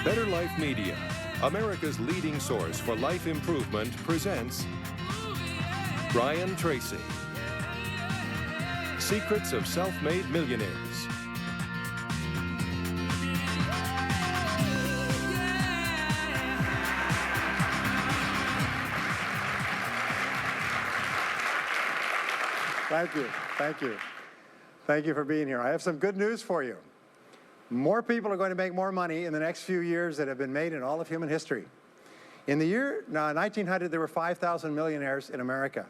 Better Life Media, America's leading source for life improvement, presents Brian Tracy. Secrets of Self-Made Millionaires. Thank you. Thank you. Thank you for being here. I have some good news for you. More people are going to make more money in the next few years than have been made in all of human history. In the year 1900, there were 5,000 millionaires in America.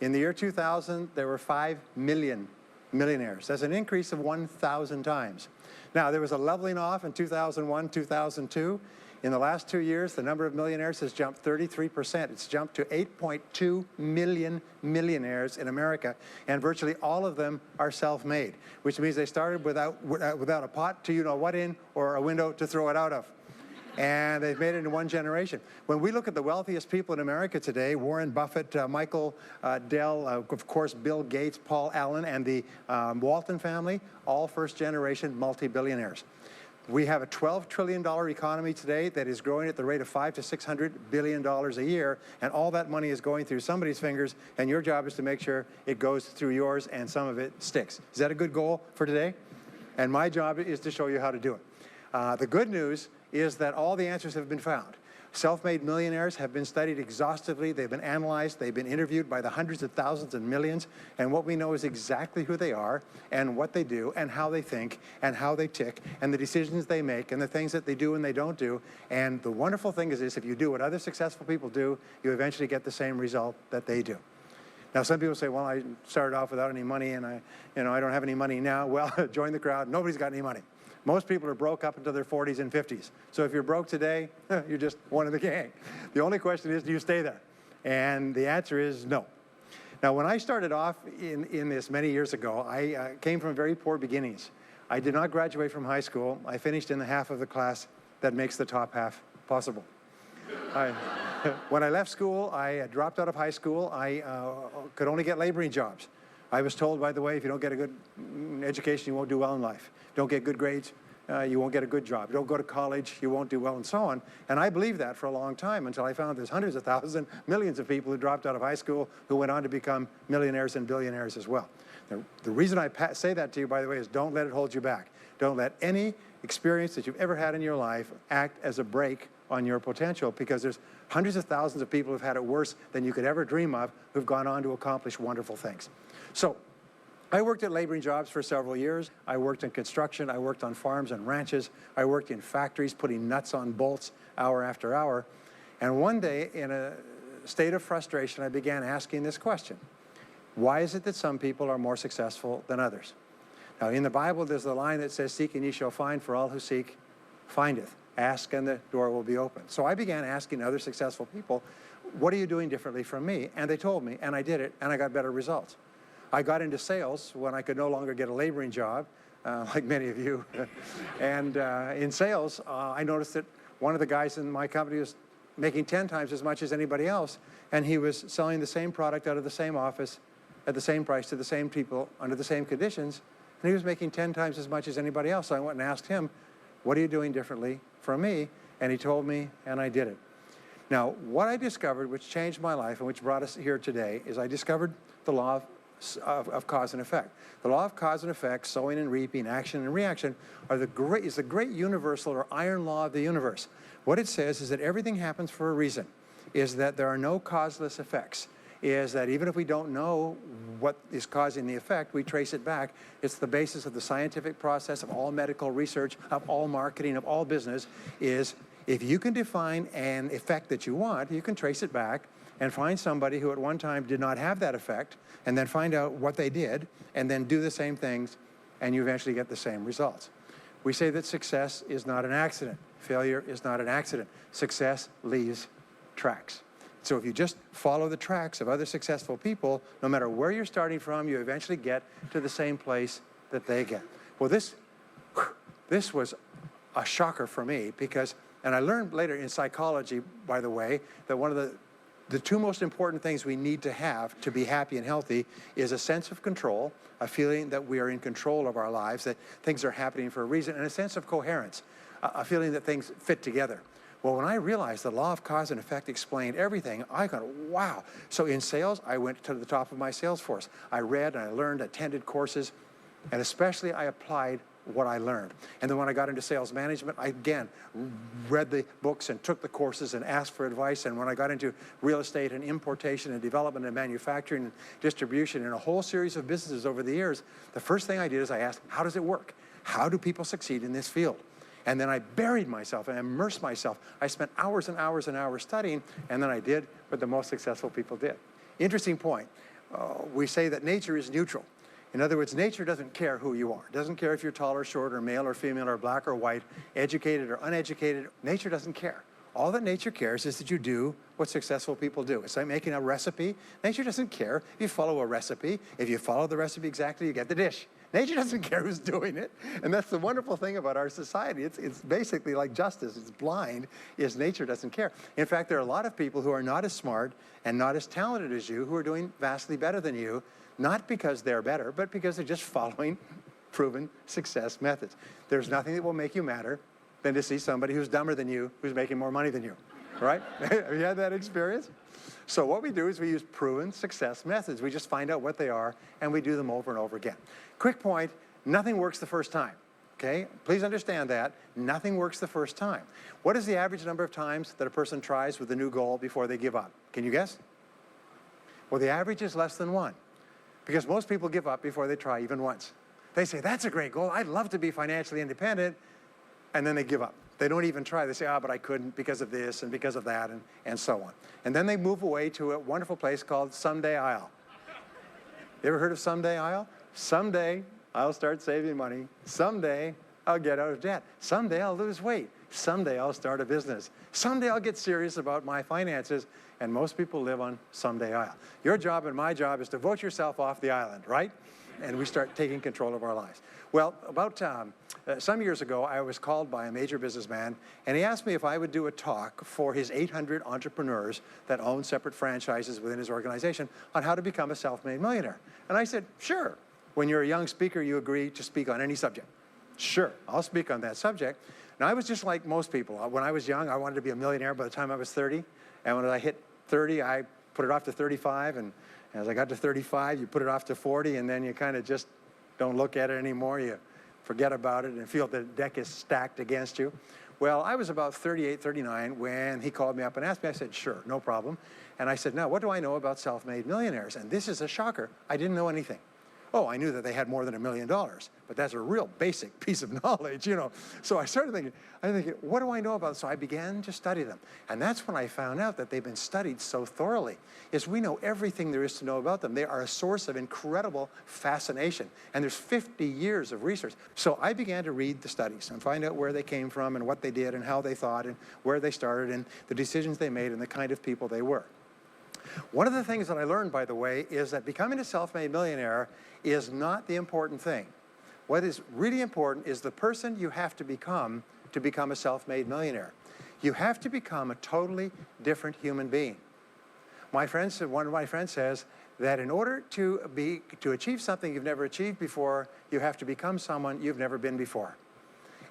In the year 2000, there were 5 million millionaires. That's an increase of 1,000 times. Now, there was a leveling off in 2001, 2002. In the last 2 years, the number of millionaires has jumped 33%. It's jumped to 8.2 million millionaires in America, and virtually all of them are self-made, which means they started without a pot to you-know-what in or a window to throw it out of. And they've made it in one generation. When we look at the wealthiest people in America today, Warren Buffett, Michael Dell, of course, Bill Gates, Paul Allen, and the Walton family, all first-generation multi-billionaires. We have a $12 trillion economy today that is growing at the rate of $500 to $600 billion a year, and all that money is going through somebody's fingers, and your job is to make sure it goes through yours and some of it sticks. Is that a good goal for today? And my job is to show you how to do it. The good news is that all the answers have been found. Self-made millionaires have been studied exhaustively. They've been analyzed. They've been interviewed by the hundreds of thousands and millions. And what we know is exactly who they are and what they do and how they think and how they tick and the decisions they make and the things that they do and they don't do. And the wonderful thing is this: if you do what other successful people do, you eventually get the same result that they do. Now, some people say, well, I started off without any money and I don't have any money now. Well, join the crowd. Nobody's got any money. Most people are broke up into their 40s and 50s. So if you're broke today, you're just one of the gang. The only question is, do you stay there? And the answer is no. Now, when I started off in this many years ago, I came from very poor beginnings. I did not graduate from high school. I finished in the half of the class that makes the top half possible. When I left school, I dropped out of high school. I could only get laboring jobs. I was told, by the way, if you don't get a good education, you won't do well in life. Don't get good grades, you won't get a good job. Don't go to college, you won't do well, and so on. And I believed that for a long time until I found there's hundreds of thousands, millions of people who dropped out of high school who went on to become millionaires and billionaires as well. The reason I say that to you, by the way, is don't let it hold you back. Don't let any experience that you've ever had in your life act as a brake on your potential, because there's hundreds of thousands of people who've had it worse than you could ever dream of, who've gone on to accomplish wonderful things. So, I worked at laboring jobs for several years. I worked in construction. I worked on farms and ranches. I worked in factories putting nuts on bolts hour after hour. And one day, in a state of frustration, I began asking this question: why is it that some people are more successful than others? Now, in the Bible, there's the line that says, "Seek and ye shall find, for all who seek findeth. Ask and the door will be open." So I began asking other successful people, what are you doing differently from me? And they told me, and I did it, and I got better results. I got into sales when I could no longer get a laboring job, like many of you. And in sales, I noticed that one of the guys in my company was making 10 times as much as anybody else, and he was selling the same product out of the same office at the same price to the same people under the same conditions, and he was making 10 times as much as anybody else. So I went and asked him, what are you doing differently from me? And he told me, and I did it. Now, what I discovered, which changed my life and which brought us here today, is I discovered the law of cause and effect. The law of cause and effect, sowing and reaping, action and reaction, is the great universal or iron law of the universe. What it says is that everything happens for a reason, is that there are no causeless effects, is that even if we don't know what is causing the effect, we trace it back. It's the basis of the scientific process, of all medical research, of all marketing, of all business, is if you can define an effect that you want, you can trace it back and find somebody who at one time did not have that effect, and then find out what they did, and then do the same things, and you eventually get the same results. We say that success is not an accident. Failure is not an accident. Success leaves tracks. So if you just follow the tracks of other successful people, no matter where you're starting from, you eventually get to the same place that they get. Well, this was a shocker for me, because, and I learned later in psychology, by the way, that one of the The two most important things we need to have to be happy and healthy is a sense of control, a feeling that we are in control of our lives, that things are happening for a reason, and a sense of coherence, a feeling that things fit together. Well, when I realized the law of cause and effect explained everything, I thought, wow. So in sales, I went to the top of my sales force. I read and I learned, attended courses, and especially I applied what I learned. And then when I got into sales management, I again read the books and took the courses and asked for advice. And when I got into real estate and importation and development and manufacturing and distribution and a whole series of businesses over the years, the first thing I did is I asked, how does it work? How do people succeed in this field? And then I buried myself and immersed myself. I spent hours and hours and hours studying, and then I did what the most successful people did. Interesting point. We say that nature is neutral. In other words, nature doesn't care who you are. It doesn't care if you're tall or short or male or female or black or white, educated or uneducated. Nature doesn't care. All that nature cares is that you do what successful people do. It's like making a recipe. Nature doesn't care if you follow a recipe. If you follow the recipe exactly, you get the dish. Nature doesn't care who's doing it. And that's the wonderful thing about our society. It's basically like justice. It's blind, is nature doesn't care. In fact, there are a lot of people who are not as smart and not as talented as you who are doing vastly better than you, not because they're better, but because they're just following proven success methods. There's nothing that will make you madder than to see somebody who's dumber than you, who's making more money than you, right? Have you had that experience? So what we do is we use proven success methods. We just find out what they are, and we do them over and over again. Quick point, nothing works the first time, okay? Please understand that. Nothing works the first time. What is the average number of times that a person tries with a new goal before they give up? Can you guess? Well, the average is less than 1, because most people give up before they try even once. They say, that's a great goal. I'd love to be financially independent, and then they give up. They don't even try. They say, but I couldn't because of this and because of that, and so on. And then they move away to a wonderful place called Someday I'll. You ever heard of Someday I'll? Someday I'll start saving money. Someday I'll get out of debt. Someday I'll lose weight. Someday I'll start a business. Someday I'll get serious about my finances. And most people live on Someday I'll. Your job and my job is to vote yourself off the island, right? And we start taking control of our lives. Well, about some years ago, I was called by a major businessman, and he asked me if I would do a talk for his 800 entrepreneurs that own separate franchises within his organization on how to become a self-made millionaire. And I said, sure. When you're a young speaker, you agree to speak on any subject. Sure, I'll speak on that subject. Now, I was just like most people. When I was young, I wanted to be a millionaire by the time I was 30. And when I hit 30, I put it off to 35. And as I got to 35, you put it off to 40, and then you kind of just don't look at it anymore. You forget about it and feel the deck is stacked against you. Well, I was about 38, 39 when he called me up and asked me. I said, sure, no problem. And I said, now, what do I know about self-made millionaires? And this is a shocker. I didn't know anything. Oh, I knew that they had more than $1 million, but that's a real basic piece of knowledge, you know. So I started thinking, what do I know about it? So I began to study them. And that's when I found out that they've been studied so thoroughly, is we know everything there is to know about them. They are a source of incredible fascination. And there's 50 years of research. So I began to read the studies and find out where they came from and what they did and how they thought and where they started and the decisions they made and the kind of people they were. One of the things that I learned, by the way, is that becoming a self-made millionaire is not the important thing. What is really important is the person you have to become a self-made millionaire. You have to become a totally different human being. One of my friends says that in order to achieve something you've never achieved before, you have to become someone you've never been before.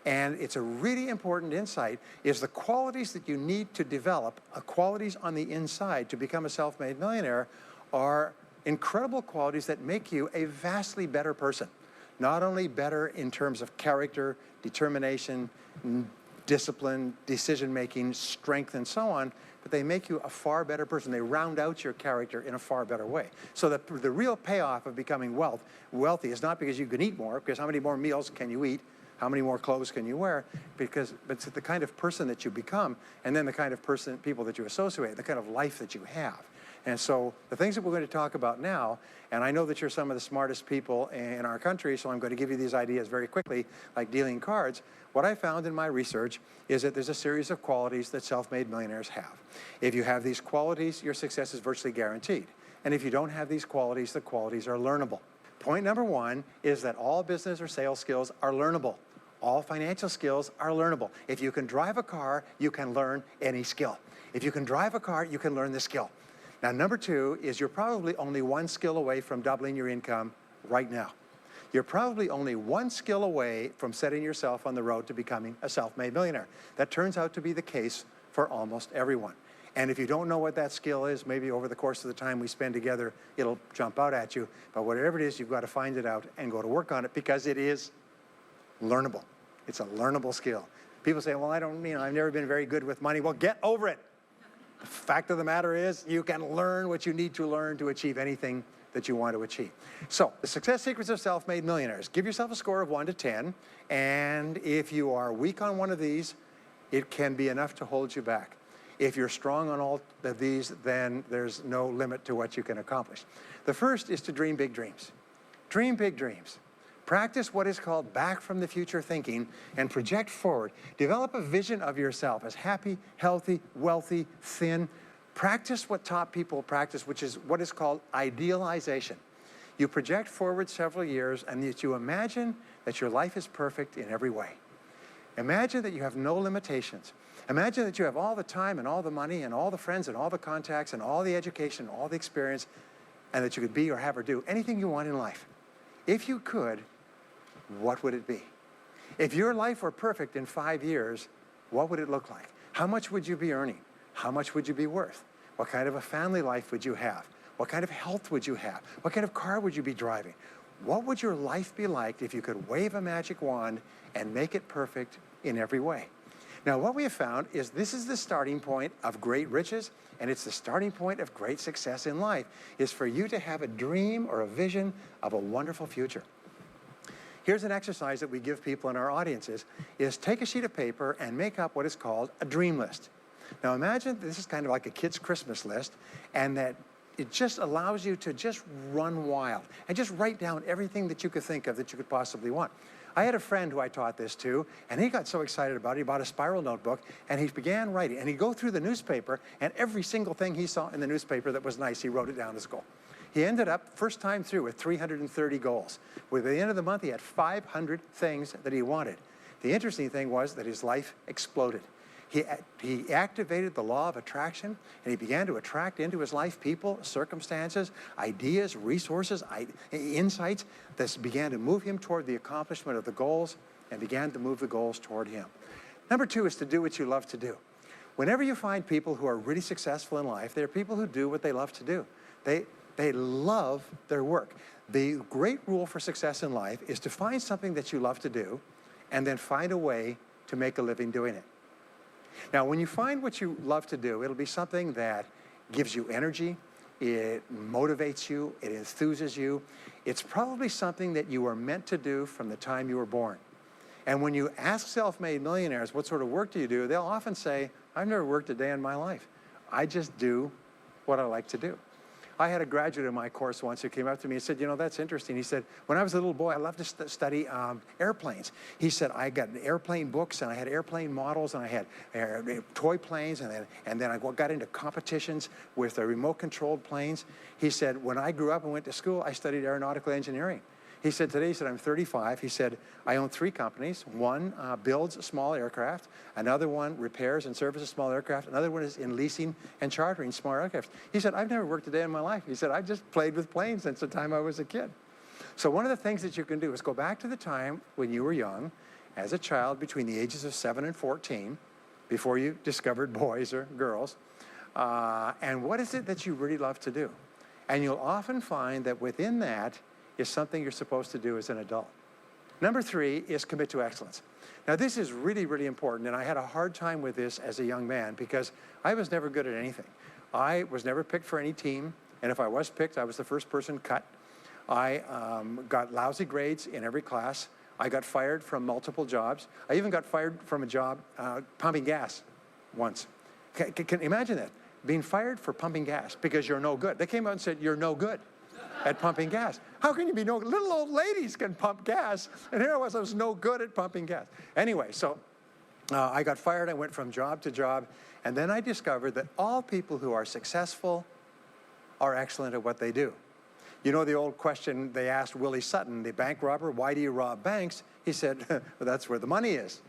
And it's a really important insight, is the qualities that you need to develop, qualities on the inside to become a self-made millionaire, are incredible qualities that make you a vastly better person. Not only better in terms of character, determination, discipline, decision-making, strength, and so on, but they make you a far better person. They round out your character in a far better way. So the real payoff of becoming wealthy is not because you can eat more, because how many more meals can you eat? How many more clothes can you wear? But it's the kind of person that you become, and then the kind of people that you associate, the kind of life that you have. And so the things that we're going to talk about now, and I know that you're some of the smartest people in our country, so I'm going to give you these ideas very quickly, like dealing cards. What I found in my research is that there's a series of qualities that self-made millionaires have. If you have these qualities, your success is virtually guaranteed. And if you don't have these qualities, the qualities are learnable. Point number one is that all business or sales skills are learnable. All financial skills are learnable. If you can drive a car, you can learn any skill. If you can drive a car, you can learn the skill. Now, number two is you're probably only one skill away from doubling your income right now. You're probably only one skill away from setting yourself on the road to becoming a self-made millionaire. That turns out to be the case for almost everyone. And if you don't know what that skill is, maybe over the course of the time we spend together, it'll jump out at you. But whatever it is, you've got to find it out and go to work on it, because it is learnable. It's a learnable skill. People say, well, I've never been very good with money. Well, get over it. The fact of the matter is, you can learn what you need to learn to achieve anything that you want to achieve. So, the success secrets of self-made millionaires. Give yourself a score of 1 to 10, and if you are weak on one of these, it can be enough to hold you back. If you're strong on all of these, then there's no limit to what you can accomplish. The first is to dream big dreams. Dream big dreams. Practice what is called back from the future thinking and project forward. Develop a vision of yourself as happy, healthy, wealthy, thin. Practice what top people practice, which is what is called idealization. You project forward several years and that you imagine that your life is perfect in every way. Imagine that you have no limitations. Imagine that you have all the time and all the money and all the friends and all the contacts and all the education and all the experience, and that you could be or have or do anything you want in life. If you could, what would it be? If your life were perfect in 5 years, what would it look like? How much would you be earning? How much would you be worth? What kind of a family life would you have? What kind of health would you have? What kind of car would you be driving? What would your life be like if you could wave a magic wand and make it perfect in every way? Now, what we have found is this is the starting point of great riches, and it's the starting point of great success in life, is for you to have a dream or a vision of a wonderful future. Here's an exercise that we give people in our audiences, is take a sheet of paper and make up what is called a dream list. Now, imagine this is kind of like a kid's Christmas list, and that it just allows you to just run wild and just write down everything that you could think of that you could possibly want. I had a friend who I taught this to, and he got so excited about it, he bought a spiral notebook, and he began writing. And he'd go through the newspaper, and every single thing he saw in the newspaper that was nice, he wrote it down as a goal. He ended up, first time through, with 330 goals. By the end of the month, he had 500 things that he wanted. The interesting thing was that his life exploded. He activated the law of attraction, and he began to attract into his life people, circumstances, ideas, resources, insights that began to move him toward the accomplishment of the goals and began to move the goals toward him. Number two is to do what you love to do. Whenever you find people who are really successful in life, they're people who do what they love to do. They love their work. The great rule for success in life is to find something that you love to do and then find a way to make a living doing it. Now, when you find what you love to do, it'll be something that gives you energy, it motivates you, it enthuses you. It's probably something that you were meant to do from the time you were born. And when you ask self-made millionaires, what sort of work do you do? They'll often say, I've never worked a day in my life. I just do what I like to do. I had a graduate in my course once who came up to me and said, you know, that's interesting. He said, when I was a little boy, I loved to study airplanes. He said, I got airplane books, and I had airplane models, and I had toy planes, and then I got into competitions with remote-controlled planes. He said, when I grew up and went to school, I studied aeronautical engineering. He said, today, he said, I'm 35. He said, I own 3 companies. One builds a small aircraft. Another one repairs and services small aircraft. Another one is in leasing and chartering small aircraft. He said, I've never worked a day in my life. He said, I've just played with planes since the time I was a kid. So one of the things that you can do is go back to the time when you were young, as a child between the ages of 7 and 14, before you discovered boys or girls, and what is it that you really love to do? And you'll often find that within that is something you're supposed to do as an adult. Number 3 is commit to excellence. Now, this is really, really important, and I had a hard time with this as a young man because I was never good at anything. I was never picked for any team, and if I was picked, I was the first person cut. I got lousy grades in every class. I got fired from multiple jobs. I even got fired from a job pumping gas once. Can you imagine that? Being fired for pumping gas because you're no good. They came out and said, you're no good at pumping gas. How can you be no good? Little old ladies can pump gas, and here I was no good at pumping gas. Anyway, so I got fired. I went from job to job, and then I discovered that all people who are successful are excellent at what they do. You know the old question they asked Willie Sutton, the bank robber, why do you rob banks? He said, well, that's where the money is.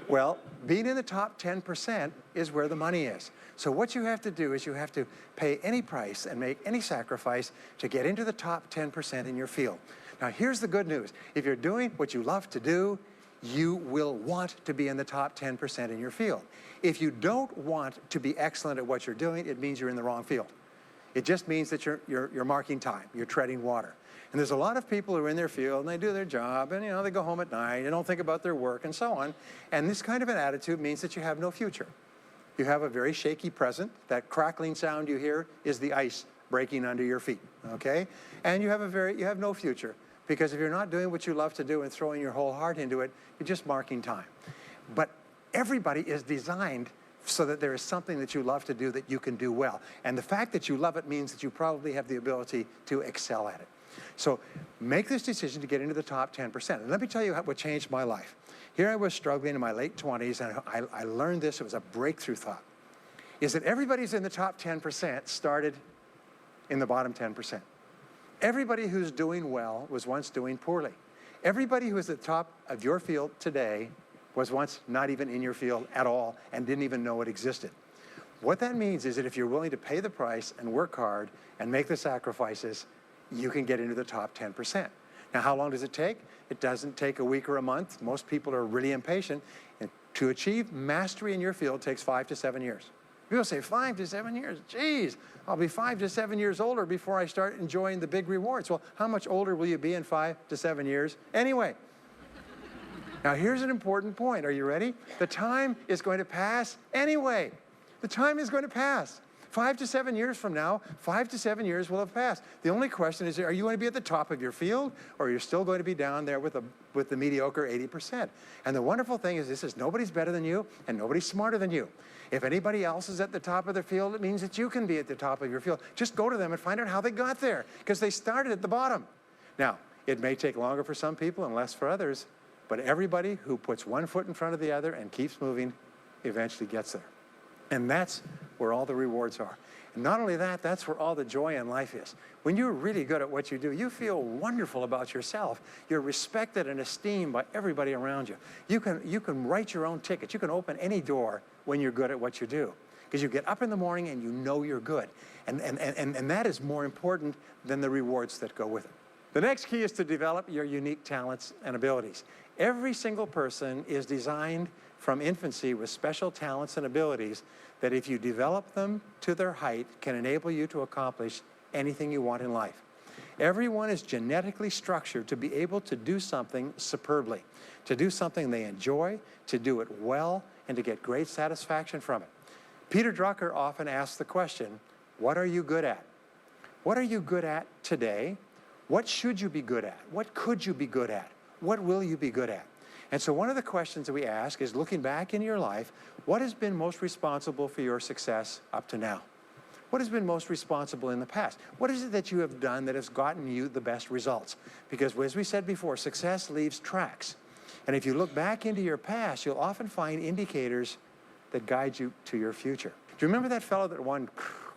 Well, being in the top 10% is where the money is. So what you have to do is you have to pay any price and make any sacrifice to get into the top 10% in your field. Now, here's the good news. If you're doing what you love to do, you will want to be in the top 10% in your field. If you don't want to be excellent at what you're doing, it means you're in the wrong field. It just means that you're marking time, you're treading water. And there's a lot of people who are in their field and they do their job and they go home at night, they don't think about their work and so on. And this kind of an attitude means that you have no future. You have a very shaky present. That crackling sound you hear is the ice breaking under your feet, okay? And you have no future, because if you're not doing what you love to do and throwing your whole heart into it, you're just marking time. But everybody is designed so that there is something that you love to do that you can do well. And the fact that you love it means that you probably have the ability to excel at it. So make this decision to get into the top 10%. And let me tell you what changed my life. Here I was struggling in my late 20s, and I learned this. It was a breakthrough thought. Is that everybody's in the top 10% started in the bottom 10%. Everybody who's doing well was once doing poorly. Everybody who is at the top of your field today was once not even in your field at all and didn't even know it existed. What that means is that if you're willing to pay the price and work hard and make the sacrifices, you can get into the top 10%. Now, how long does it take? It doesn't take a week or a month. Most people are really impatient. And to achieve mastery in your field takes 5 to 7 years. People say 5 to 7 years. Geez, I'll be 5 to 7 years older before I start enjoying the big rewards. Well, how much older will you be in 5 to 7 years anyway? Now, here's an important point. Are you ready? The time is going to pass anyway. The time is going to pass. 5 to 7 years from now, 5 to 7 years will have passed. The only question is, are you going to be at the top of your field, or you're still going to be down there with the mediocre 80%? And the wonderful thing is this is nobody's better than you, and nobody's smarter than you. If anybody else is at the top of their field, it means that you can be at the top of your field. Just go to them and find out how they got there, because they started at the bottom. Now, it may take longer for some people and less for others, but everybody who puts one foot in front of the other and keeps moving eventually gets there. And that's where all the rewards are. And not only that, that's where all the joy in life is. When you're really good at what you do, you feel wonderful about yourself. You're respected and esteemed by everybody around you. You can write your own ticket. You can open any door when you're good at what you do, because you get up in the morning and you know you're good. And that is more important than the rewards that go with it. The next key is to develop your unique talents and abilities. Every single person is designed from infancy with special talents and abilities that, if you develop them to their height, can enable you to accomplish anything you want in life. Everyone is genetically structured to be able to do something superbly, to do something they enjoy, to do it well, and to get great satisfaction from it. Peter Drucker often asks the question, what are you good at? What are you good at today? What should you be good at? What could you be good at? What will you be good at? And so one of the questions that we ask is, looking back in your life, what has been most responsible for your success up to now? What has been most responsible in the past? What is it that you have done that has gotten you the best results? Because as we said before, success leaves tracks. And if you look back into your past, you'll often find indicators that guide you to your future. Do you remember that fellow that won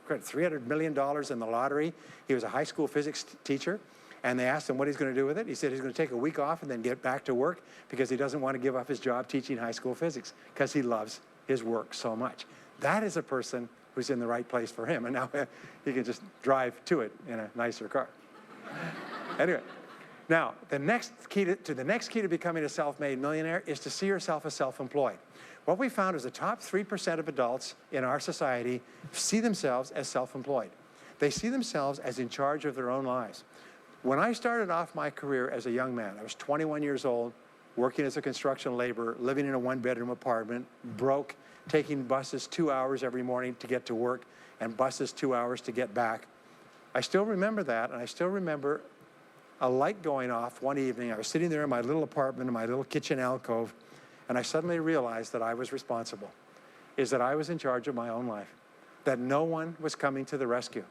$300 million in the lottery? He was a high school physics teacher. And they asked him what he's going to do with it. He said he's going to take a week off and then get back to work, because he doesn't want to give up his job teaching high school physics, because he loves his work so much. That is a person who's in the right place for him. And now he can just drive to it in a nicer car. Anyway, now the next key to becoming a self-made millionaire is to see yourself as self-employed. What we found is the top 3% of adults in our society see themselves as self-employed. They see themselves as in charge of their own lives. When I started off my career as a young man, I was 21 years old, working as a construction laborer, living in a one-bedroom apartment, broke, taking buses 2 hours every morning to get to work, and buses 2 hours to get back. I still remember that, and I still remember a light going off one evening. I was sitting there in my little apartment, in my little kitchen alcove, and I suddenly realized that I was responsible, that I was in charge of my own life, that no one was coming to the rescue.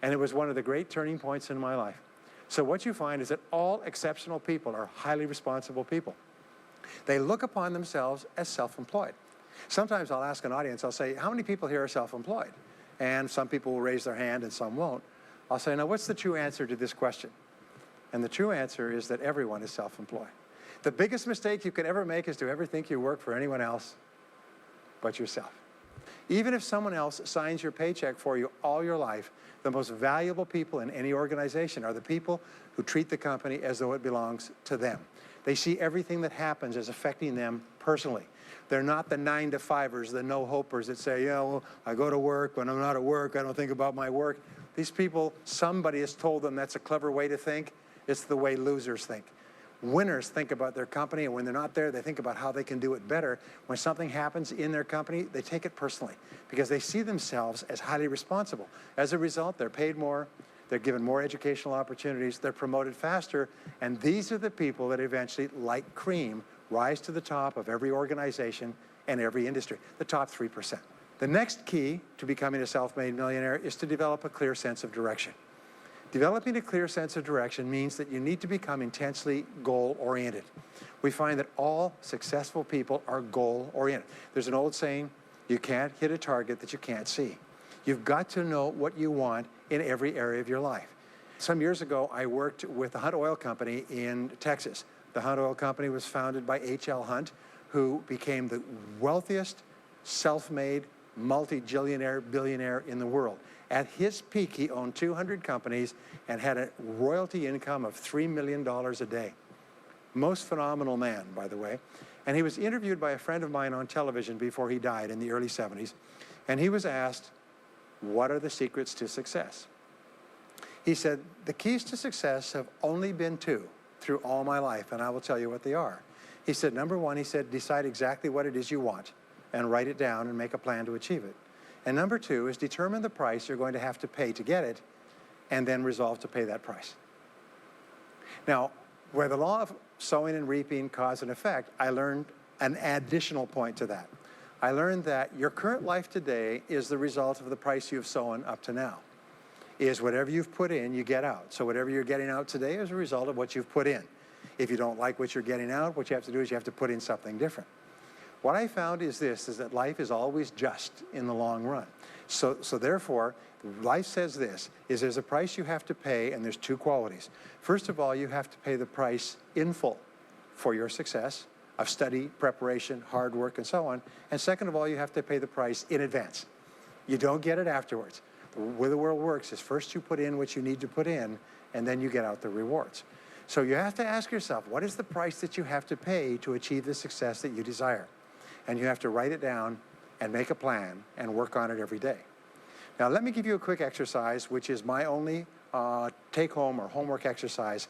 And it was one of the great turning points in my life. So what you find is that all exceptional people are highly responsible people. They look upon themselves as self-employed. Sometimes I'll ask an audience, I'll say, how many people here are self-employed? And some people will raise their hand and some won't. I'll say, now what's the true answer to this question? And the true answer is that everyone is self-employed. The biggest mistake you can ever make is to ever think you work for anyone else but yourself. Even if someone else signs your paycheck for you all your life, the most valuable people in any organization are the people who treat the company as though it belongs to them. They see everything that happens as affecting them personally. They're not the 9-to-5ers, the no-hopers that say, yeah, well, I go to work. When I'm not at work, I don't think about my work. These people, somebody has told them that's a clever way to think. It's the way losers think. Winners think about their company, and when they're not there, they think about how they can do it better. When something happens in their company, they take it personally because they see themselves as highly responsible. As a result, they're paid more, they're given more educational opportunities, they're promoted faster, and these are the people that eventually, like cream, rise to the top of every organization and every industry, the top 3%. The next key to becoming a self-made millionaire is to develop a clear sense of direction. Developing a clear sense of direction means that you need to become intensely goal-oriented. We find that all successful people are goal-oriented. There's an old saying, you can't hit a target that you can't see. You've got to know what you want in every area of your life. Some years ago, I worked with the Hunt Oil Company in Texas. The Hunt Oil Company was founded by H.L. Hunt, who became the wealthiest, self-made, multi-jillionaire billionaire in the world. At his peak, he owned 200 companies and had a royalty income of $3 million a day. Most phenomenal man, by the way. And he was interviewed by a friend of mine on television before he died in the early 70s. And he was asked, what are the secrets to success? He said, the keys to success have only been two through all my life, and I will tell you what they are. He said, number one, he said, decide exactly what it is you want and write it down and make a plan to achieve it. And number two is determine the price you're going to have to pay to get it and then resolve to pay that price. Now, where the law of sowing and reaping cause and effect, I learned an additional point to that. I learned that your current life today is the result of the price you've sown up to now. Is whatever you've put in, you get out. So whatever you're getting out today is a result of what you've put in. If you don't like what you're getting out, what you have to do is you have to put in something different. What I found is this, is that life is always just in the long run. So therefore, life says this, is there's a price you have to pay, and there's two qualities. First of all, you have to pay the price in full for your success of study, preparation, hard work, and so on. And second of all, you have to pay the price in advance. You don't get it afterwards. The way the world works is first you put in what you need to put in, and then you get out the rewards. So you have to ask yourself, what is the price that you have to pay to achieve the success that you desire? And you have to write it down and make a plan and work on it every day. Now, let me give you a quick exercise, which is my only take-home or homework exercise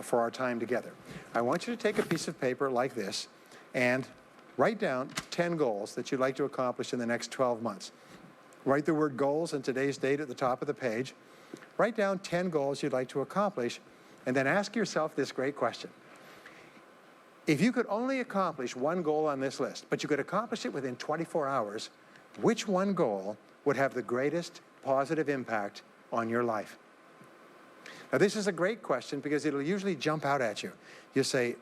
for our time together. I want you to take a piece of paper like this and write down 10 goals that you'd like to accomplish in the next 12 months. Write the word goals and today's date at the top of the page. Write down 10 goals you'd like to accomplish, and then ask yourself this great question. If you could only accomplish one goal on this list, but you could accomplish it within 24 hours, which one goal would have the greatest positive impact on your life? Now, this is a great question because it'll usually jump out at you. You say,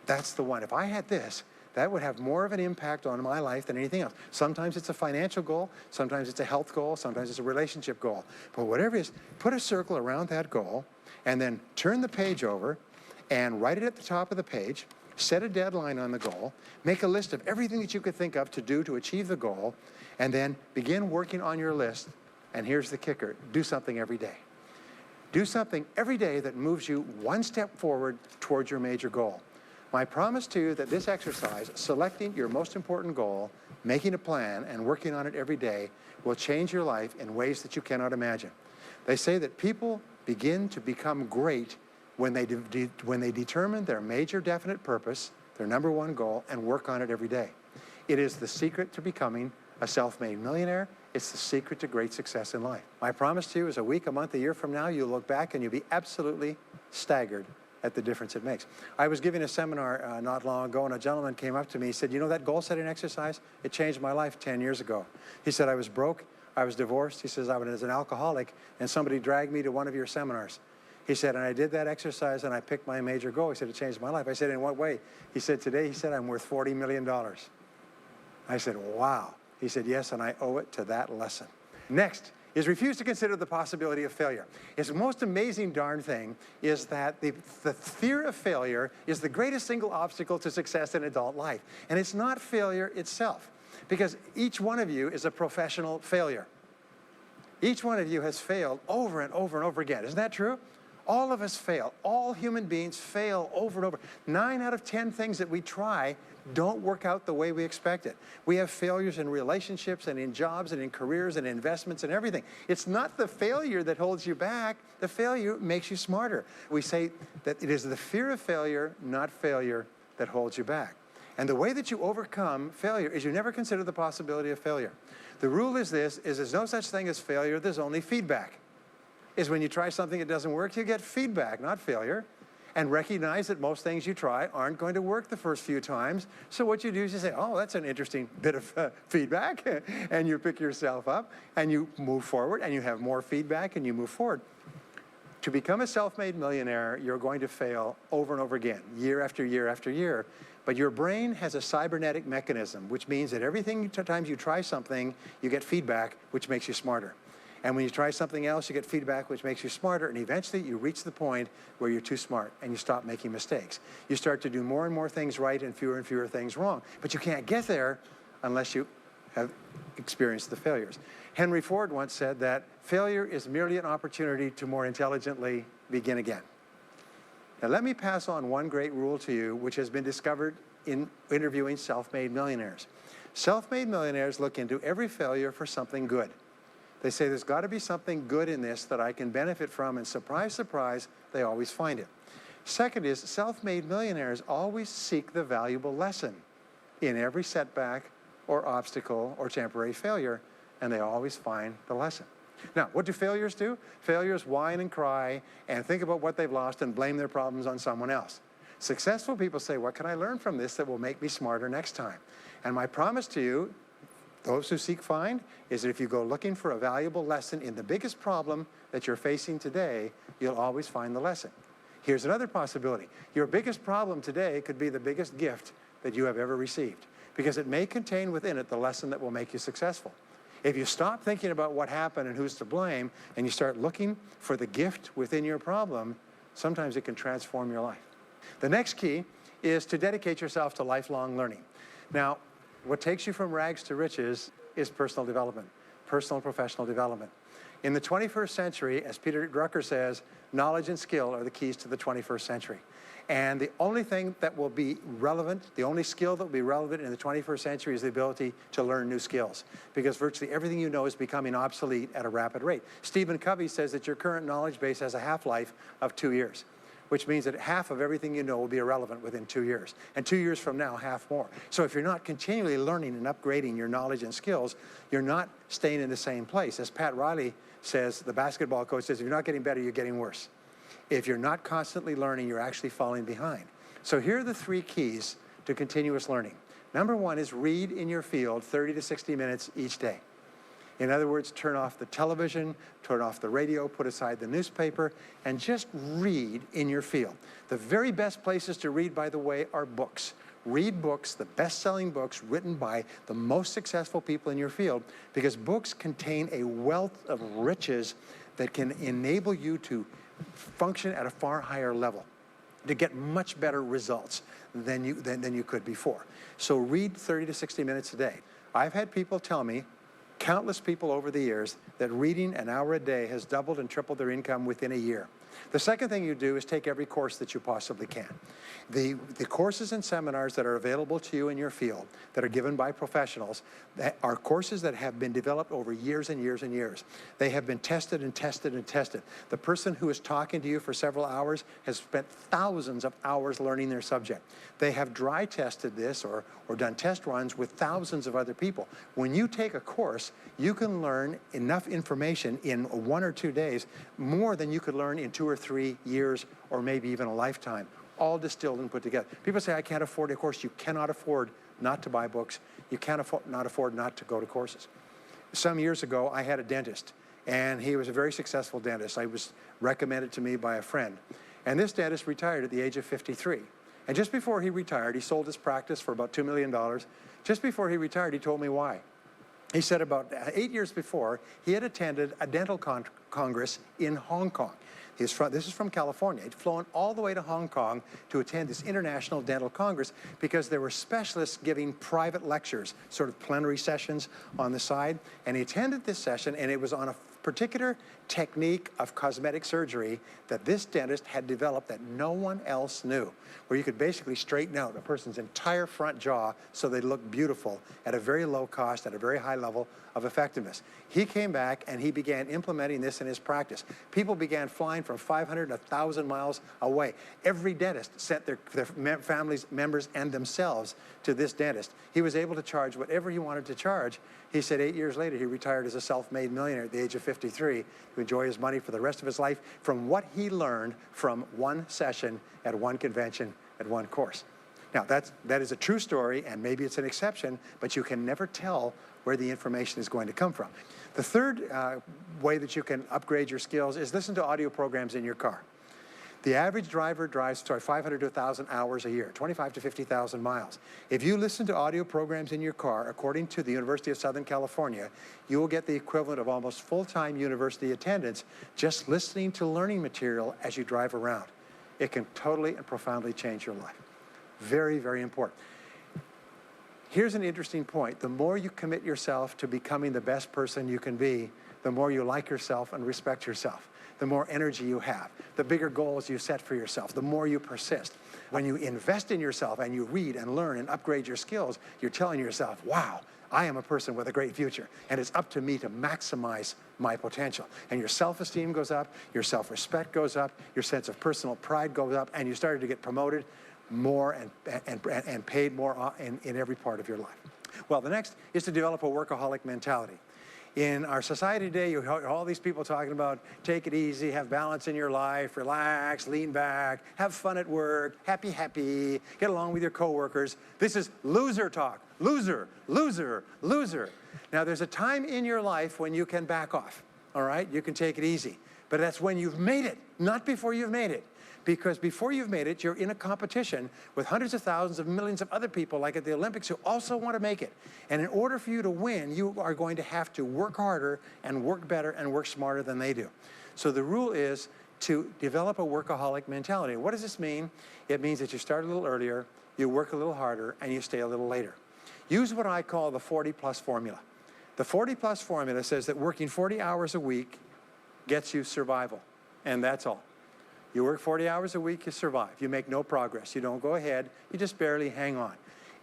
that's the one. If I had this, that would have more of an impact on my life than anything else. Sometimes it's a financial goal, sometimes it's a health goal, sometimes it's a relationship goal. But whatever it is, put a circle around that goal and then turn the page over and write it at the top of the page. Set a deadline on the goal, make a list of everything that you could think of to do to achieve the goal, and then begin working on your list. And here's the kicker, do something every day. Do something every day that moves you one step forward towards your major goal. My promise to you that this exercise, selecting your most important goal, making a plan, and working on it every day, will change your life in ways that you cannot imagine. They say that people begin to become great when they determine their major definite purpose, their number one goal, and work on it every day. It is the secret to becoming a self-made millionaire. It's the secret to great success in life. My promise to you is a week, a month, a year from now, you'll look back and you'll be absolutely staggered at the difference it makes. I was giving a seminar not long ago, and a gentleman came up to me. He said, you know that goal-setting exercise? It changed my life 10 years ago. He said, I was broke, I was divorced. He says, I was an alcoholic, and somebody dragged me to one of your seminars. He said, and I did that exercise and I picked my major goal. He said, it changed my life. I said, in what way? He said, today, he said, I'm worth $40 million. I said, wow. He said, yes, and I owe it to that lesson. Next, is refuse to consider the possibility of failure. It's the most amazing darn thing is that the fear of failure is the greatest single obstacle to success in adult life. And it's not failure itself, because each one of you is a professional failure. Each one of you has failed over and over and over again. Isn't that true? All of us fail. All human beings fail over and over. 9 out of 10 things that we try don't work out the way we expected. We have failures in relationships and in jobs and in careers and investments and everything. It's not the failure that holds you back. The failure makes you smarter. We say that it is the fear of failure, not failure, that holds you back. And the way that you overcome failure is you never consider the possibility of failure. The rule is this, is there's no such thing as failure, there's only feedback. Is when you try something that doesn't work, you get feedback, not failure. And recognize that most things you try aren't going to work the first few times. So what you do is you say, oh, that's an interesting bit of feedback. And you pick yourself up and you move forward and you have more feedback and you move forward. To become a self-made millionaire, you're going to fail over and over again, year after year after year. But your brain has a cybernetic mechanism, which means that every time you try something, you get feedback, which makes you smarter. And when you try something else, you get feedback, which makes you smarter. And eventually, you reach the point where you're too smart and you stop making mistakes. You start to do more and more things right and fewer things wrong. But you can't get there unless you have experienced the failures. Henry Ford once said that failure is merely an opportunity to more intelligently begin again. Now, let me pass on one great rule to you, which has been discovered in interviewing self-made millionaires. Self-made millionaires look into every failure for something good. They say, there's got to be something good in this that I can benefit from, and surprise, surprise, they always find it. Second is, self-made millionaires always seek the valuable lesson in every setback or obstacle or temporary failure, and they always find the lesson. Now, what do failures do? Failures whine and cry and think about what they've lost and blame their problems on someone else. Successful people say, what can I learn from this that will make me smarter next time? And my promise to you, those who seek find, is that if you go looking for a valuable lesson in the biggest problem that you're facing today, you'll always find the lesson. Here's another possibility. Your biggest problem today could be the biggest gift that you have ever received, because it may contain within it the lesson that will make you successful. If you stop thinking about what happened and who's to blame, and you start looking for the gift within your problem, sometimes it can transform your life. The next key is to dedicate yourself to lifelong learning. Now, what takes you from rags to riches is personal development, personal and professional development. In the 21st century, as Peter Drucker says, knowledge and skill are the keys to the 21st century. And the only thing that will be relevant, the only skill that will be relevant in the 21st century is the ability to learn new skills, because virtually everything you know is becoming obsolete at a rapid rate. Stephen Covey says that your current knowledge base has a half-life of 2 years, which means that half of everything you know will be irrelevant within 2 years. And 2 years from now, half more. So if you're not continually learning and upgrading your knowledge and skills, you're not staying in the same place. As Pat Riley says, the basketball coach says, if you're not getting better, you're getting worse. If you're not constantly learning, you're actually falling behind. So here are the 3 keys to continuous learning. Number 1 is read in your field 30 to 60 minutes each day. In other words, turn off the television, turn off the radio, put aside the newspaper, and just read in your field. The very best places to read, by the way, are books. Read books, the best-selling books written by the most successful people in your field, because books contain a wealth of riches that can enable you to function at a far higher level, to get much better results than you could before. So read 30 to 60 minutes a day. I've had people tell me, countless people over the years, that reading an hour a day has doubled and tripled their income within a year. The second thing you do is take every course that you possibly can. The courses and seminars that are available to you in your field that are given by professionals are courses that have been developed over years and years and years. They have been tested and tested and tested. The person who is talking to you for several hours has spent thousands of hours learning their subject. They have dry tested this or done test runs with thousands of other people. When you take a course, you can learn enough information in 1 or 2 days, more than you could learn in 2 or 3 years or maybe even a lifetime, all distilled and put together. People say, I can't afford a course. You cannot afford not to buy books. You can't afford not to go to courses. Some years ago, I had a dentist, and he was a very successful dentist. I was recommended to me by a friend. And this dentist retired at the age of 53. And just before he retired, he sold his practice for about $2 million. Just before he retired, he told me why. He said about 8 years before, he had attended a dental congress in Hong Kong. This is from California. He'd flown all the way to Hong Kong to attend this international dental congress because there were specialists giving private lectures, sort of plenary sessions on the side. And he attended this session, and it was on a particular technique of cosmetic surgery that this dentist had developed that no one else knew, where you could basically straighten out a person's entire front jaw so they look beautiful at a very low cost, at a very high level of effectiveness. He came back and he began implementing this in his practice. People began flying from 500 to 1,000 miles away. Every dentist sent their families, members, and themselves to this dentist. He was able to charge whatever he wanted to charge. He said 8 years later, he retired as a self-made millionaire at the age of 53 to enjoy his money for the rest of his life from what he learned from one session at one convention at one course. Now, that is a true story, and maybe it's an exception, but you can never tell where the information is going to come from. The third way that you can upgrade your skills is listen to audio programs in your car. The average driver drives 500 to 1,000 hours a year, 25 to 50,000 miles. If you listen to audio programs in your car, according to the University of Southern California, you will get the equivalent of almost full-time university attendance just listening to learning material as you drive around. It can totally and profoundly change your life. Very, very important. Here's an interesting point. The more you commit yourself to becoming the best person you can be, the more you like yourself and respect yourself. The more energy you have, the bigger goals you set for yourself, the more you persist. When you invest in yourself and you read and learn and upgrade your skills, you're telling yourself, wow, I am a person with a great future, and it's up to me to maximize my potential. And your self-esteem goes up, your self-respect goes up, your sense of personal pride goes up, and you started to get promoted more and paid more in every part of your life. Well, the next is to develop a workaholic mentality. In our society today, you hear all these people talking about take it easy, have balance in your life, relax, lean back, have fun at work, happy, get along with your coworkers. This is loser talk. Loser, loser, loser. Now, there's a time in your life when you can back off, all right? You can take it easy. But that's when you've made it, not before you've made it. Because before you've made it, you're in a competition with hundreds of thousands of millions of other people, like at the Olympics, who also want to make it. And in order for you to win, you are going to have to work harder and work better and work smarter than they do. So the rule is to develop a workaholic mentality. What does this mean? It means that you start a little earlier, you work a little harder, and you stay a little later. Use what I call the 40-plus formula. The 40-plus formula says that working 40 hours a week gets you survival, and that's all. You work 40 hours a week, you survive. You make no progress. You don't go ahead. You just barely hang on.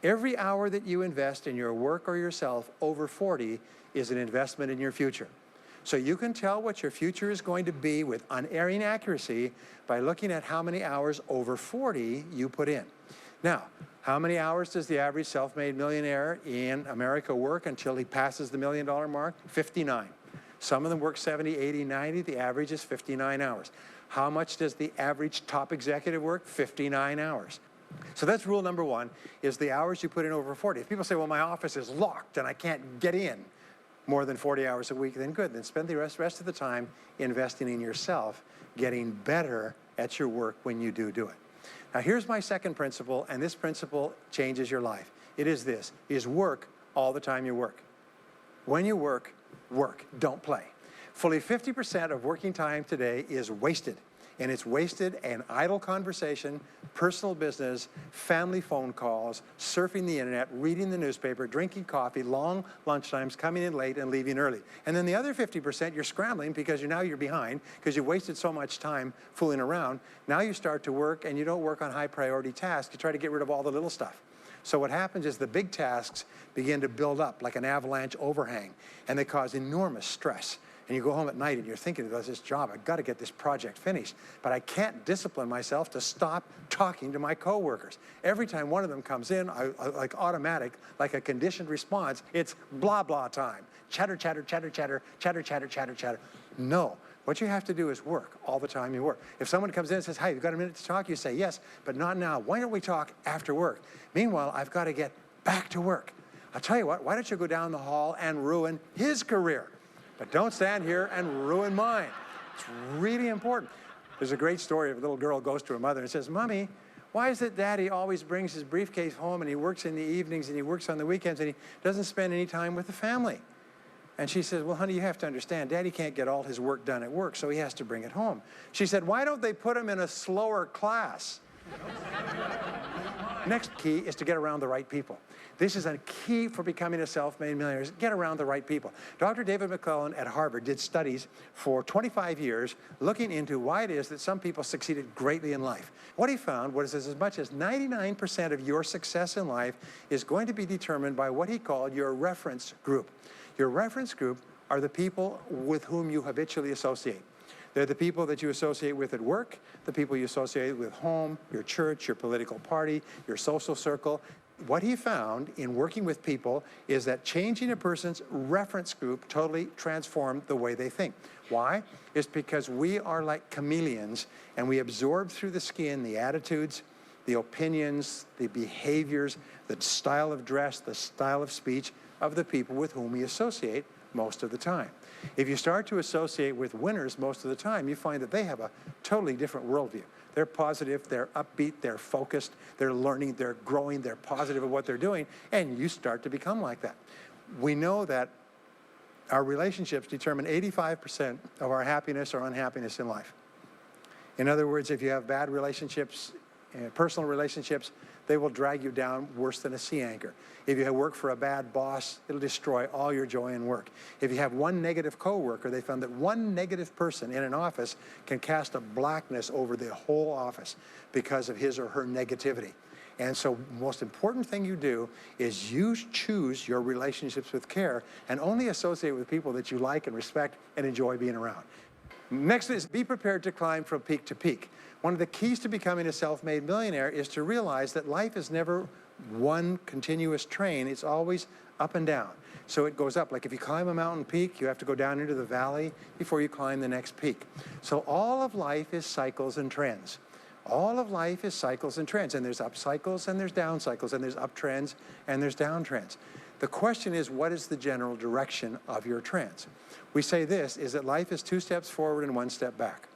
Every hour that you invest in your work or yourself over 40 is an investment in your future. So you can tell what your future is going to be with unerring accuracy by looking at how many hours over 40 you put in. Now, how many hours does the average self-made millionaire in America work until he passes the $1 million mark? 59. Some of them work 70, 80, 90. The average is 59 hours. How much does the average top executive work? 59 hours. So that's rule number one, is the hours you put in over 40. If people say, well, my office is locked and I can't get in more than 40 hours a week, then good. Then spend the rest of the time investing in yourself, getting better at your work when you do it. Now, here's my second principle, and this principle changes your life. It is this, is work all the time you work. When you work, work, don't play. Fully 50% of working time today is wasted, and it's wasted in idle conversation, personal business, family phone calls, surfing the internet, reading the newspaper, drinking coffee, long lunchtimes, coming in late and leaving early. And then the other 50%, you're scrambling because you're behind because you wasted so much time fooling around. Now you start to work, and you don't work on high priority tasks. You try to get rid of all the little stuff. So what happens is the big tasks begin to build up like an avalanche overhang, and they cause enormous stress. And you go home at night and you're thinking about this job, I've got to get this project finished, but I can't discipline myself to stop talking to my coworkers. Every time one of them comes in, I like automatic, like a conditioned response, it's blah, blah time. Chatter, chatter, chatter, chatter, chatter, chatter, chatter, chatter. No, what you have to do is work all the time you work. If someone comes in and says, hey, you've got a minute to talk, you say, yes, but not now. Why don't we talk after work? Meanwhile, I've got to get back to work. I'll tell you what, why don't you go down the hall and ruin his career? But don't stand here and ruin mine. It's really important. There's a great story of a little girl goes to her mother and says, Mommy, why is it Daddy always brings his briefcase home and he works in the evenings and he works on the weekends and he doesn't spend any time with the family? And she says, well, honey, you have to understand, Daddy can't get all his work done at work, so he has to bring it home. She said, why don't they put him in a slower class? Next key is to get around the right people. This is a key for becoming a self-made millionaire, is get around the right people. Dr. David McClellan at Harvard did studies for 25 years looking into why it is that some people succeeded greatly in life. What he found was as much as 99% of your success in life is going to be determined by what he called your reference group. Your reference group are the people with whom you habitually associate. They're the people that you associate with at work, the people you associate with home, your church, your political party, your social circle. What he found in working with people is that changing a person's reference group totally transformed the way they think. Why? It's because we are like chameleons, and we absorb through the skin the attitudes, the opinions, the behaviors, the style of dress, the style of speech of the people with whom we associate most of the time. If you start to associate with winners most of the time, you find that they have a totally different worldview. They're positive, they're upbeat, they're focused, they're learning, they're growing, they're positive of what they're doing, and you start to become like that. We know that our relationships determine 85% of our happiness or unhappiness in life. In other words, if you have bad relationships, personal relationships, they will drag you down worse than a sea anchor. If you work for a bad boss, it'll destroy all your joy in work. If you have one negative coworker, they found that one negative person in an office can cast a blackness over the whole office because of his or her negativity. And so the most important thing you do is you choose your relationships with care and only associate with people that you like and respect and enjoy being around. Next is be prepared to climb from peak to peak. One of the keys to becoming a self-made millionaire is to realize that life is never one continuous train. It's always up and down. So it goes up. Like if you climb a mountain peak, you have to go down into the valley before you climb the next peak. So all of life is cycles and trends. All of life is cycles and trends. And there's up cycles and there's down cycles and there's up trends and there's down trends. The question is, what is the general direction of your trends? We say this, is that life is 2 steps forward and 1 step back.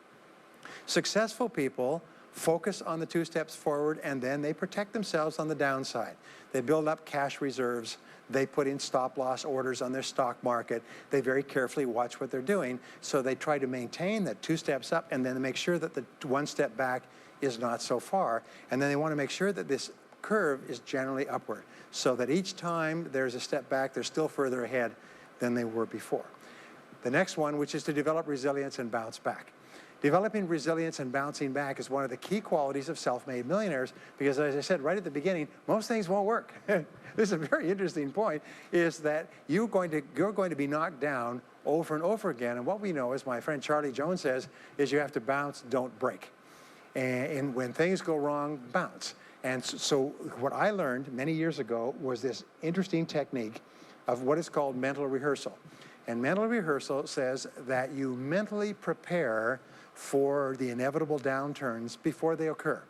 Successful people focus on the 2 steps forward, and then they protect themselves on the downside. They build up cash reserves. They put in stop-loss orders on their stock market. They very carefully watch what they're doing, so they try to maintain that 2 steps up, and then make sure that the 1 step back is not so far. And then they want to make sure that this curve is generally upward, so that each time there's a step back, they're still further ahead than they were before. The next one, which is to develop resilience and bounce back. Developing resilience and bouncing back is one of the key qualities of self-made millionaires, because as I said right at the beginning, most things won't work. This is a very interesting point, is that you're going to be knocked down over and over again. And what we know, as my friend Charlie Jones says, is you have to bounce, don't break. And when things go wrong, bounce. And so what I learned many years ago was this interesting technique of what is called mental rehearsal. And mental rehearsal says that you mentally prepare for the inevitable downturns before they occur.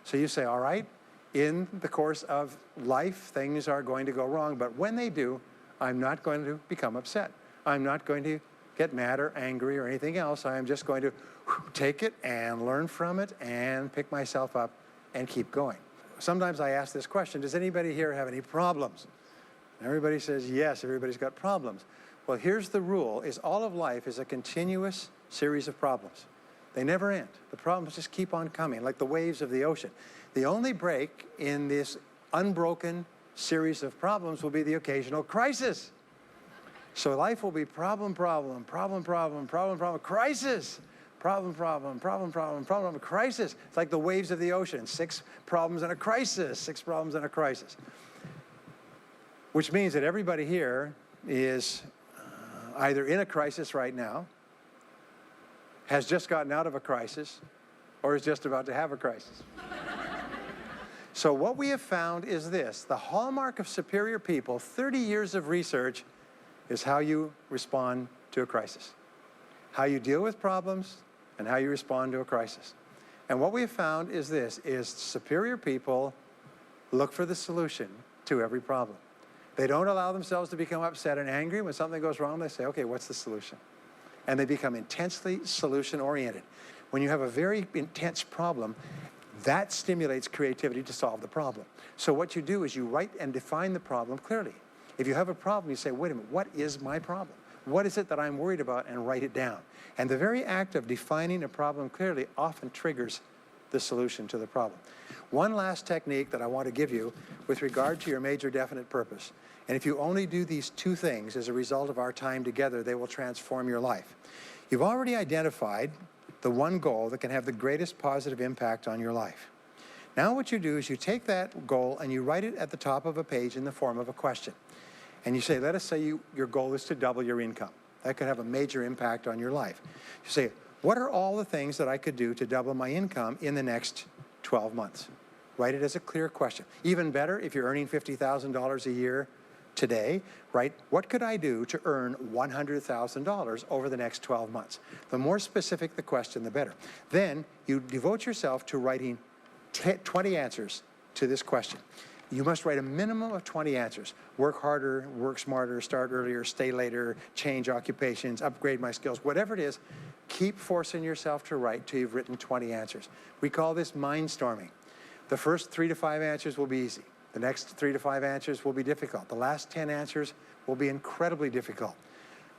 So you say, all right, in the course of life, things are going to go wrong, but when they do, I'm not going to become upset. I'm not going to get mad or angry or anything else. I am just going to take it and learn from it and pick myself up and keep going. Sometimes I ask this question, does anybody here have any problems? Everybody says yes, everybody's got problems. Well, here's the rule, is all of life is a continuous series of problems. They never end. The problems just keep on coming, like the waves of the ocean. The only break in this unbroken series of problems will be the occasional crisis. So life will be problem, problem, problem, problem, problem, problem, crisis. Problem, problem, problem, problem, problem, crisis. It's like the waves of the ocean. 6 problems and a crisis, 6 problems and a crisis. Which means that everybody here is either in a crisis right now, has just gotten out of a crisis, or is just about to have a crisis. So what we have found is this, the hallmark of superior people, 30 years of research, is how you respond to a crisis. How you deal with problems and how you respond to a crisis. And what we have found is this, is superior people look for the solution to every problem. They don't allow themselves to become upset and angry. When something goes wrong, they say, okay, what's the solution? And they become intensely solution-oriented. When you have a very intense problem, that stimulates creativity to solve the problem. So what you do is you write and define the problem clearly. If you have a problem, you say, wait a minute, what is my problem? what is it that I'm worried about, and write it down. And the very act of defining a problem clearly often triggers the solution to the problem. One last technique that I want to give you with regard to your major definite purpose. And if you only do these two things as a result of our time together, they will transform your life. You've already identified the one goal that can have the greatest positive impact on your life. Now what you do is you take that goal and you write it at the top of a page in the form of a question. And you say, let us say your goal is to double your income. That could have a major impact on your life. You say, what are all the things that I could do to double my income in the next 12 months? Write it as a clear question. Even better, if you're earning $50,000 a year today, write, what could I do to earn $100,000 over the next 12 months? The more specific the question, the better. Then you devote yourself to writing 20 answers to this question. You must write a minimum of 20 answers. Work harder, work smarter, start earlier, stay later, change occupations, upgrade my skills, whatever it is, keep forcing yourself to write till you've written 20 answers. We call this mindstorming. The first 3 to 5 answers will be easy. The next 3 to 5 answers will be difficult. The last 10 answers will be incredibly difficult.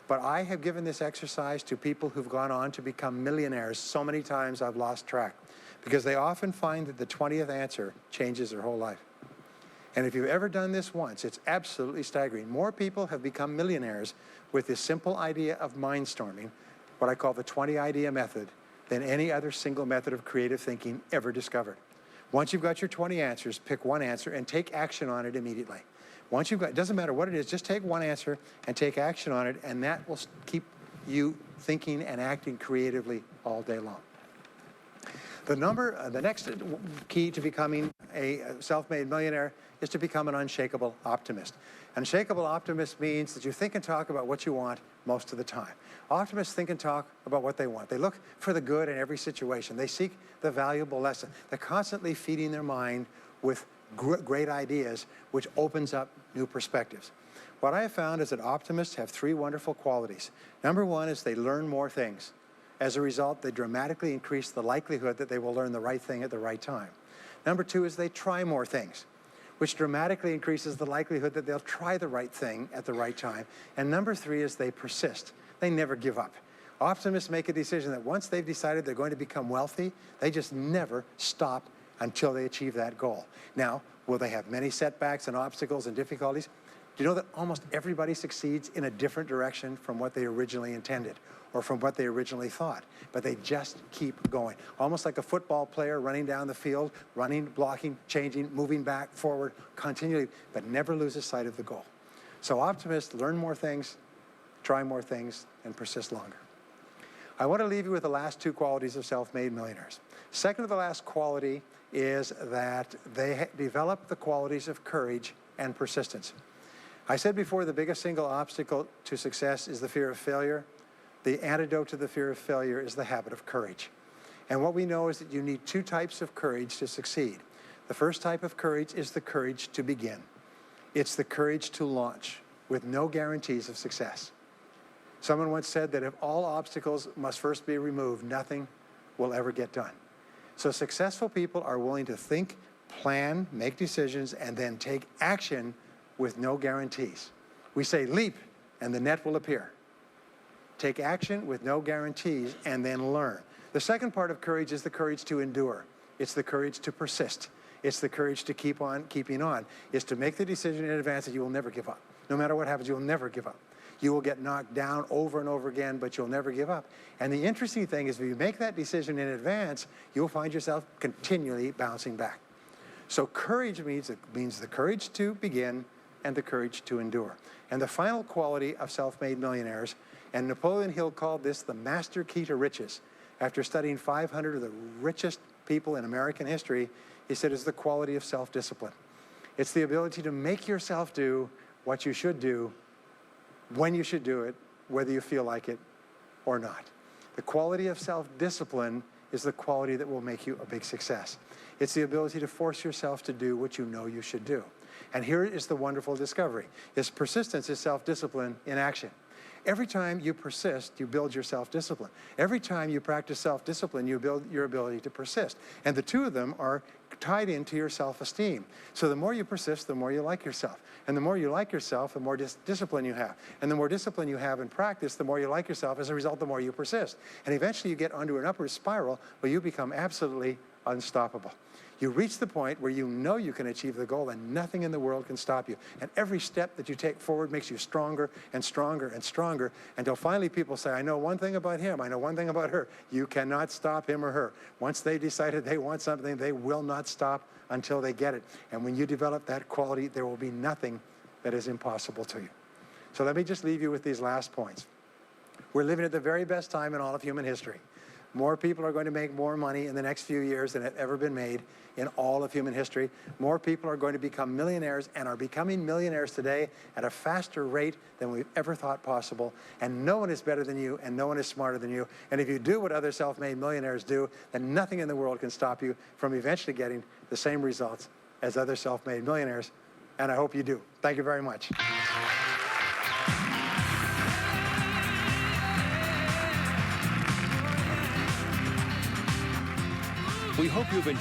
But I have given this exercise to people who've gone on to become millionaires so many times I've lost track, because they often find that the 20th answer changes their whole life. And if you've ever done this once, it's absolutely staggering. More people have become millionaires with this simple idea of mindstorming, what I call the 20 idea method, than any other single method of creative thinking ever discovered. Once you've got your 20 answers, pick one answer and take action on it immediately. Once you've got, it doesn't matter what it is, just take one answer and take action on it, and that will keep you thinking and acting creatively all day long. The next key to becoming a self-made millionaire is to become an unshakable optimist. An unshakable optimist means that you think and talk about what you want most of the time. Optimists think and talk about what they want. They look for the good in every situation. They seek the valuable lesson. They're constantly feeding their mind with great ideas, which opens up new perspectives. What I have found is that optimists have 3 wonderful qualities. Number 1 is they learn more things. As a result, they dramatically increase the likelihood that they will learn the right thing at the right time. Number 2 is they try more things, which dramatically increases the likelihood that they'll try the right thing at the right time. And number 3 is they persist. They never give up. Optimists make a decision that once they've decided they're going to become wealthy, they just never stop until they achieve that goal. Now, will they have many setbacks and obstacles and difficulties? Do you know that almost everybody succeeds in a different direction from what they originally intended or from what they originally thought? But they just keep going. Almost like a football player running down the field, running, blocking, changing, moving back, forward, continually, but never loses sight of the goal. So optimists learn more things, try more things, and persist longer. I want to leave you with the last 2 qualities of self-made millionaires. Second to the last quality is that they develop the qualities of courage and persistence. I said before, the biggest single obstacle to success is the fear of failure. The antidote to the fear of failure is the habit of courage. And what we know is that you need 2 types of courage to succeed. The first type of courage is the courage to begin. It's the courage to launch with no guarantees of success. Someone once said that if all obstacles must first be removed, nothing will ever get done. So successful people are willing to think, plan, make decisions, and then take action with no guarantees. We say leap and the net will appear. Take action with no guarantees and then learn. The second part of courage is the courage to endure. It's the courage to persist. It's the courage to keep on keeping on. It's to make the decision in advance that you will never give up. No matter what happens, you will never give up. You will get knocked down over and over again, but you'll never give up. And the interesting thing is if you make that decision in advance, you'll find yourself continually bouncing back. So courage means the courage to begin and the courage to endure. And the final quality of self-made millionaires, and Napoleon Hill called this the master key to riches. After studying 500 of the richest people in American history, he said it's the quality of self-discipline. It's the ability to make yourself do what you should do, when you should do it, whether you feel like it or not. The quality of self-discipline is the quality that will make you a big success. It's the ability to force yourself to do what you know you should do. And here is the wonderful discovery. Is persistence is self-discipline in action. Every time you persist, you build your self-discipline. Every time you practice self-discipline, you build your ability to persist. And the 2 of them are tied into your self-esteem. So the more you persist, the more you like yourself. And the more you like yourself, the more discipline you have. And the more discipline you have in practice, the more you like yourself. As a result, the more you persist. And eventually you get onto an upward spiral where you become absolutely unstoppable. You reach the point where you know you can achieve the goal and nothing in the world can stop you. And every step that you take forward makes you stronger and stronger and stronger until finally people say, I know one thing about him, I know one thing about her. You cannot stop him or her. Once they decided they want something, they will not stop until they get it. And when you develop that quality, there will be nothing that is impossible to you. So let me just leave you with these last points. We're living at the very best time in all of human history. More people are going to make more money in the next few years than have ever been made in all of human history. More people are going to become millionaires and are becoming millionaires today at a faster rate than we've ever thought possible. And no one is better than you, and no one is smarter than you. And if you do what other self-made millionaires do, then nothing in the world can stop you from eventually getting the same results as other self-made millionaires. And I hope you do. Thank you very much. We hope you've enjoyed